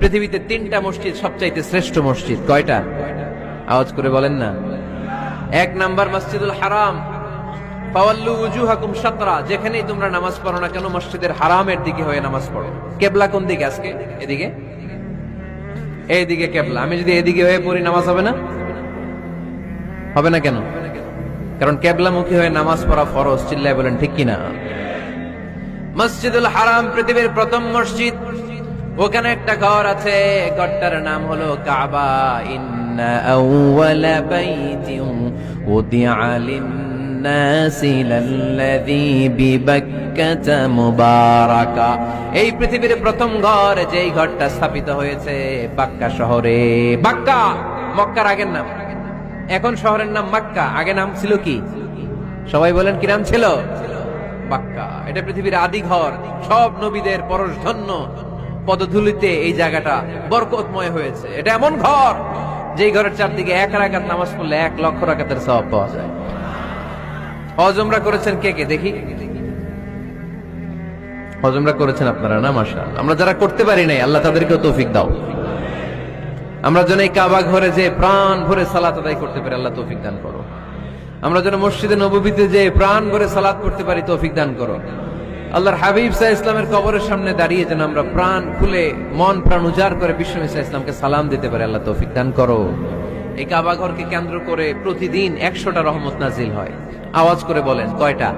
পৃথিবীতে 3টা মসজিদ সবচাইতে শ্রেষ্ঠ মসজিদ। কয়টা? আওয়াজ করে বলেন না। 1 নাম্বার মসজিদুল হারাম, ফাওয়াল্লু উজুহাকুম শাতরা, যেখানেই তোমরা নামাজ পড়ো না কেন মসজিদের হারামের দিকে হয়ে নামাজ পড়ো। কেবলা কোন দিকে আজকে? এদিকে, এইদিকে কেবলা। আমি যদি এদিকে হয়ে পড়ি নামাজ হবে না? হবে না কেন? কারণ কেবলামুখী হয়ে নামাজ পড়া ফরজ। চিল্লায় বলেন ঠিক কিনা? মসজিদুল হারাম পৃথিবীর প্রথম মসজিদ। ওখানে একটা ঘর আছে, ঘরটার নাম হলো কাবা। ইন্না আউওয়ালা বাইতিন উদিআ লিন-নাসি লাল্লাযী বিবাক্কাতা মুবারাকা। এই পৃথিবীর প্রথম ঘর, যেই ঘরটা স্থাপিত হয়েছে বাক্কা শহরে। বাক্কা মক্কার আগের নাম, এখন শহরের নাম মক্কা। আগে নাম ছিল কি? সবাই বলেন, কি নাম ছিল? বাক্কা। এটা পৃথিবীর আদি ঘর। সব নবীদের পরশধন্য পদধূলিতে এই জায়গাটা বরকতময় হয়েছে। এটা এমন ঘর যেই ঘরের চারদিকে 1 রাকাত নামাজ পড়লে 1 লক্ষ রাকাতের সওয়াব পাওয়া যায়। হজ উমরা করেছেন কে কে দেখি? হজ উমরা করেছেন আপনারা না? মাশাআল্লাহ। আমরা যারা করতে পারি নাই, আল্লাহ তাদেরকেও তৌফিক দাও। আমরা যেন এই কাবা ঘরে যে প্রাণ ভরে সালাত আদায় করতে পারি, আল্লাহ তৌফিক দান করো। আমরা যেন মসজিদে নববীতে যে প্রাণ ভরে সালাত করতে পারি, তৌফিক দান করো। আল্লাহর হাবিব সাল্লাল্লাহু আলাইহি ওয়াসাল্লামের কবরের সামনে দাঁড়িয়ে যেন আমরা প্রাণ খুলে মন প্রাণ উজাড় করে বিশ্বনবী সাল্লাল্লাহু আলাইহি ওয়াসাল্লামকে সালাম দিতে পারি, আল্লাহ তৌফিক দান করো। এই কাবা ঘরকে কেন্দ্র করে প্রতিদিন 100টা রহমত নাজিল হয়। আওয়াজ করে বলেন, কয়টা?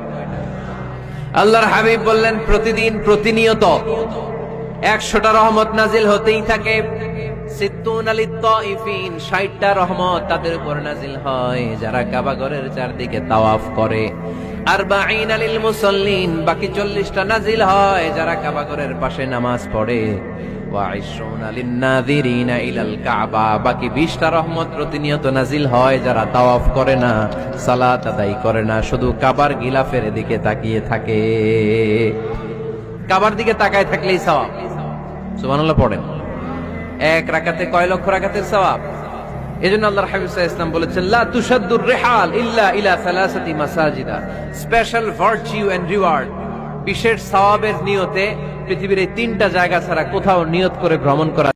আল্লাহর হাবিব বললেন প্রতিদিন, প্রতিনিয়ত 100টা রহমত নাজিল হতেই থাকে। 60টা রহমত তাদের উপর নাজিল হয় যারা কাবা ঘরের চারদিকে তাওয়াফ করে। 40 লিল মুসাল্লিন, বাকি 40টা নাজিল হয় যারা কাবা ঘরের পাশে নামাজ পড়ে। 20 লিন নাযিরিনা ইলাল কাবা, বাকি 20টা রহমত প্রতিনিয়ত নাজিল হয় যারা তাওয়াফ করে না, সালাত আদায় করে না, শুধু কাবার গিলাফের দিকে তাকিয়ে থাকে। কাবার দিকে তাকায় থাকলেই সওয়াব। সুবহানাল্লাহ পড়েন। 1 রাকাতে কয় লক্ষ রাকাতের সওয়াব? এজন্য আল্লাহর হাবিব সাল্লাল্লাহু আলাইহি ওয়াসাল্লাম বলেছেন, লা তুশাদ্দুর রিহাল ইল্লা ইলা সালাসাতি মাসাজিদা। স্পেশাল ভার্চু এন্ড রিওয়ার্ড, বিশেষ সওয়াবের নিয়তে পৃথিবীর এই 3টা জায়গা ছাড়া কোথাও নিয়ত করে ভ্রমণ করা